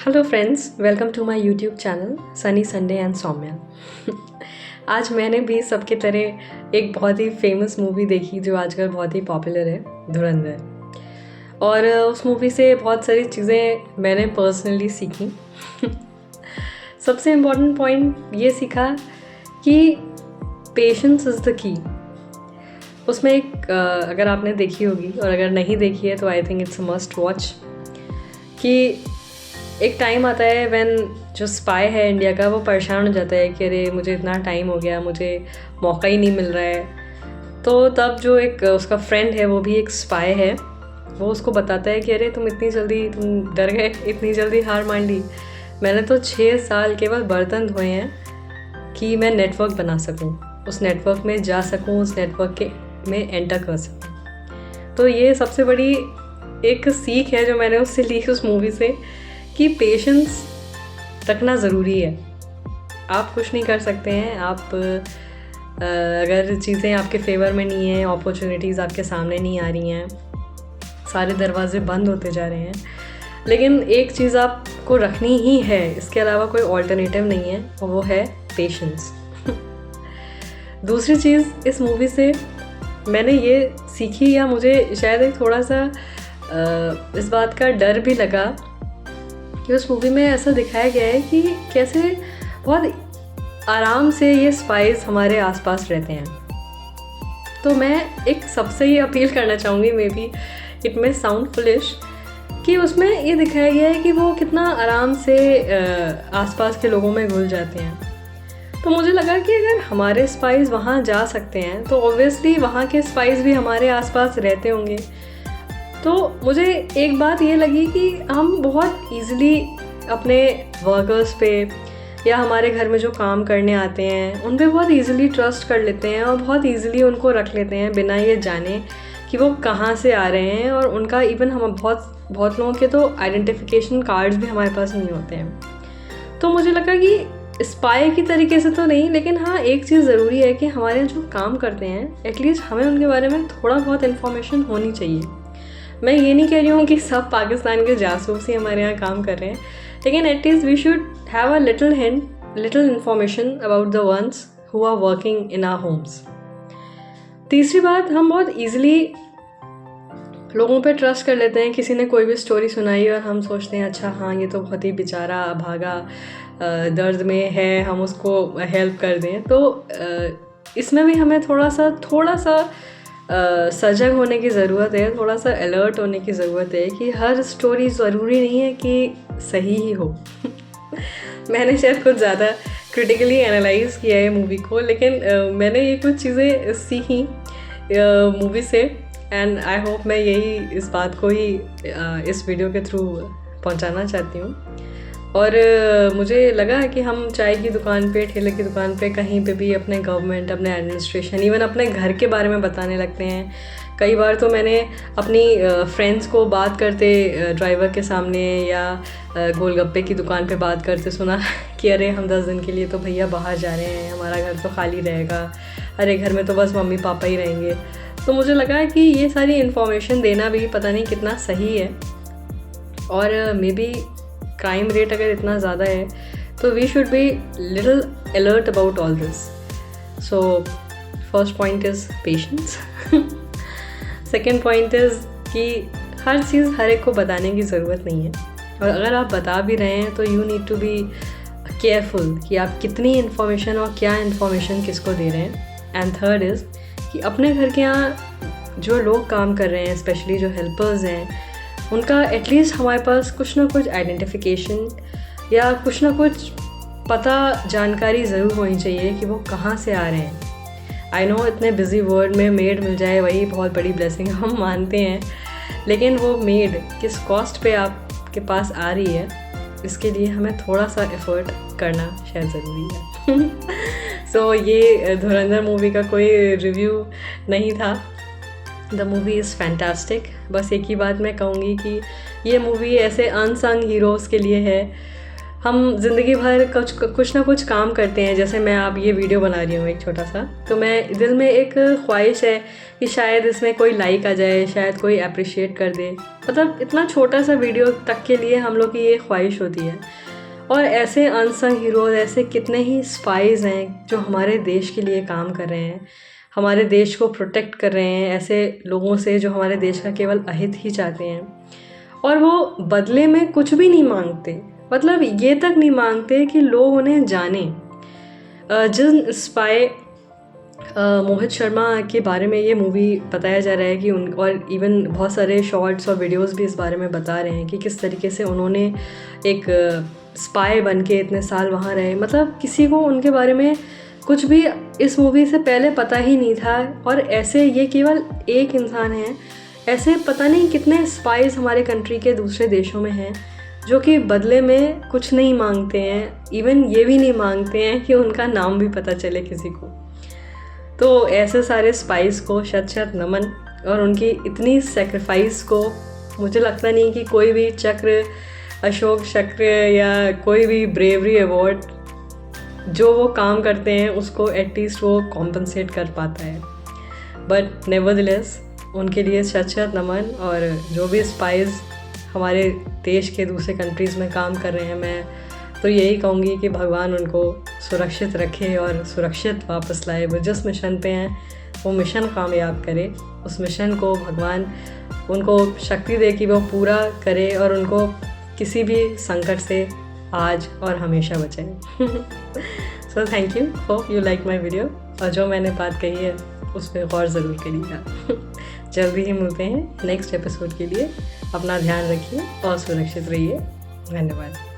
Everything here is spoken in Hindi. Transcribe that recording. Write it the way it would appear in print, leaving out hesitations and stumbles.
Hello friends, welcome to my YouTube channel Sunny Sunday and Saumya. आज मैंने भी सबकी तरह एक बहुत ही फेमस मूवी देखी जो आजकल बहुत ही पॉपुलर है, धुरंधर। और उस मूवी से बहुत सारी चीज़ें मैंने पर्सनली सीखी। सबसे इम्पॉर्टेंट पॉइंट ये सीखा कि पेशेंस इज़ द की। उसमें एक अगर आपने देखी होगी और अगर नहीं देखी है तो I think it's a must watch कि एक टाइम आता है व्हेन जो स्पाई है इंडिया का वो परेशान हो जाता है कि अरे मुझे इतना टाइम हो गया, मुझे मौका ही नहीं मिल रहा है। तो तब जो एक उसका फ्रेंड है वो भी एक स्पाई है, वो उसको बताता है कि अरे तुम इतनी जल्दी तुम डर गए, इतनी जल्दी हार मान ली। मैंने तो 6 साल केवल बर्तन धोए हैं कि मैं नेटवर्क बना सकूं, उस नेटवर्क में जा सकूं, उस नेटवर्क के में एंटर कर सकूं। तो ये सबसे बड़ी एक सीख है जो मैंने उससे ली, उस मूवी से, कि पेशेंस रखना ज़रूरी है। आप कुछ नहीं कर सकते हैं, आप अगर चीज़ें आपके फेवर में नहीं हैं, अपॉर्चुनिटीज़ आपके सामने नहीं आ रही हैं, सारे दरवाजे बंद होते जा रहे हैं, लेकिन एक चीज़ आपको रखनी ही है, इसके अलावा कोई ऑल्टरनेटिव नहीं है, और वो है पेशेंस। दूसरी चीज़ इस मूवी से मैंने ये सीखी, या मुझे शायद एक थोड़ा सा इस बात का डर भी लगा कि उस मूवी में ऐसा दिखाया गया है कि कैसे बहुत आराम से ये स्पाइस हमारे आसपास रहते हैं। तो मैं एक सबसे ये अपील करना चाहूँगी, may be it may sound foolish, कि उसमें ये दिखाया गया है कि वो कितना आराम से आसपास के लोगों में घुल जाते हैं। तो मुझे लगा कि अगर हमारे स्पाइस वहाँ जा सकते हैं तो ऑब्वियसली वहाँ के स्पाइस भी हमारे आसपास रहते होंगे। तो मुझे एक बात ये लगी कि हम बहुत इजीली अपने वर्कर्स पे या हमारे घर में जो काम करने आते हैं उन पे बहुत इजीली ट्रस्ट कर लेते हैं और बहुत इजीली उनको रख लेते हैं बिना ये जाने कि वो कहाँ से आ रहे हैं। और उनका इवन हम बहुत लोगों के तो आइडेंटिफिकेशन कार्ड्स भी हमारे पास नहीं होते हैं। तो मुझे लगा कि स्पाई की तरीके से तो नहीं, लेकिन हाँ एक चीज़ ज़रूरी है कि हमारे यहाँ जो काम करते हैं एटलीस्ट हमें उनके बारे में थोड़ा बहुत इन्फॉर्मेशन होनी चाहिए। मैं ये नहीं कह रही हूँ कि सब पाकिस्तान के जासूस ही हमारे यहाँ काम कर रहे हैं, लेकिन at least we should have a little hint, little information about the ones who are working in our homes. तीसरी बात, हम बहुत ईजिली लोगों पे ट्रस्ट कर लेते हैं। किसी ने कोई भी स्टोरी सुनाई और हम सोचते हैं अच्छा हाँ ये तो बहुत ही बेचारा भागा दर्द में है, हम उसको हेल्प कर दें। तो इसमें भी हमें थोड़ा सा सजग होने की ज़रूरत है, थोड़ा सा अलर्ट होने की ज़रूरत है कि हर स्टोरी ज़रूरी नहीं है कि सही ही हो। मैंने शायद कुछ ज़्यादा क्रिटिकली एनालाइज किया है मूवी को, लेकिन मैंने ये कुछ चीज़ें सीखी मूवी से, एंड आई होप मैं यही इस बात को ही इस वीडियो के थ्रू पहुंचाना चाहती हूँ। और मुझे लगा कि हम चाय की दुकान पे, ठेले की दुकान पे, कहीं पे भी अपने गवर्नमेंट, अपने एडमिनिस्ट्रेशन, इवन अपने घर के बारे में बताने लगते हैं। कई बार तो मैंने अपनी फ्रेंड्स को बात करते ड्राइवर के सामने या गोलगप्पे की दुकान पे बात करते सुना कि अरे हम 10 दिन के लिए तो भैया बाहर जा रहे हैं, हमारा घर तो खाली रहेगा, अरे घर में तो बस मम्मी पापा ही रहेंगे। तो मुझे लगा कि ये सारी इन्फॉर्मेशन देना भी पता नहीं कितना सही है, और मे बी क्राइम रेट अगर इतना ज़्यादा है तो we should be little alert about all this. So first point is patience. Second point is कि हर चीज़ हर एक को बताने की ज़रूरत नहीं है, और अगर आप बता भी रहे हैं तो you need to be careful कि आप कितनी इन्फॉर्मेशन और क्या इन्फॉर्मेशन किसको दे रहे हैं। एंड थर्ड इज़ कि अपने घर के यहाँ जो लोग काम कर रहे हैं, स्पेशली जो हेल्पर्स हैं, उनका एटलीस्ट हमारे पास कुछ ना कुछ आइडेंटिफिकेशन या कुछ ना कुछ पता जानकारी ज़रूर होनी चाहिए कि वो कहाँ से आ रहे हैं। आई नो इतने बिज़ी वर्ल्ड में मेड मिल जाए वही बहुत बड़ी ब्लेसिंग हम मानते हैं, लेकिन वो मेड किस कॉस्ट पे आपके पास आ रही है, इसके लिए हमें थोड़ा सा एफ़र्ट करना शायद ज़रूरी है। सो ये धुरंधर मूवी का कोई रिव्यू नहीं था। The movie is fantastic. बस एक ही बात मैं कहूँगी कि ये मूवी ऐसे अनसंग हीरोज़ के लिए है। हम ज़िंदगी भर कुछ ना कुछ काम करते हैं, जैसे मैं आप ये वीडियो बना रही हूँ एक छोटा सा, तो मैं दिल में एक ख्वाहिश है कि शायद इसमें कोई लाइक आ जाए, शायद कोई अप्रिशिएट कर दे, मतलब इतना छोटा सा वीडियो तक के लिए हम लोग की ये ख्वाहिश होती है। और ऐसे अनसंग हीरोज़, ऐसे कितने ही स्पाइज़ हैं जो हमारे देश के लिए काम कर रहे हैं, हमारे देश को प्रोटेक्ट कर रहे हैं ऐसे लोगों से जो हमारे देश का केवल अहित ही चाहते हैं, और वो बदले में कुछ भी नहीं मांगते। मतलब ये तक नहीं मांगते कि लोग उन्हें जानें। जिन स्पाई मोहित शर्मा के बारे में ये मूवी बताया जा रहा है कि उन, और इवन बहुत सारे शॉर्ट्स और वीडियोस भी इस बारे में बता रहे हैं कि किस तरीके से उन्होंने एक स्पाई बन के इतने साल वहाँ रहे। मतलब किसी को उनके बारे में कुछ भी इस मूवी से पहले पता ही नहीं था। और ऐसे ये केवल एक इंसान है, ऐसे पता नहीं कितने स्पाइस हमारे कंट्री के दूसरे देशों में हैं जो कि बदले में कुछ नहीं मांगते हैं, इवन ये भी नहीं मांगते हैं कि उनका नाम भी पता चले किसी को। तो ऐसे सारे स्पाइस को शत शत नमन, और उनकी इतनी सेक्रीफाइस को मुझे लगता नहीं कि कोई भी चक्र, अशोक चक्र या कोई भी ब्रेवरी अवार्ड जो वो काम करते हैं उसको एटलीस्ट वो कॉम्पनसेट कर पाता है। बट नेवरदलेस उनके लिए शत शत नमन। और जो भी स्पाइस हमारे देश के दूसरे कंट्रीज़ में काम कर रहे हैं, मैं तो यही कहूँगी कि भगवान उनको सुरक्षित रखे और सुरक्षित वापस लाए। वो जिस मिशन पे हैं वो मिशन कामयाब करे, उस मिशन को भगवान उनको शक्ति दे कि वो पूरा करे और उनको किसी भी संकट से आज और हमेशा बचाए। So thank you, hope you like my video, और जो मैंने बात कही है उस पर गौर ज़रूर करिएगा। जल्दी ही मिलते हैं नेक्स्ट एपिसोड के लिए। अपना ध्यान रखिए और सुरक्षित रहिए। धन्यवाद।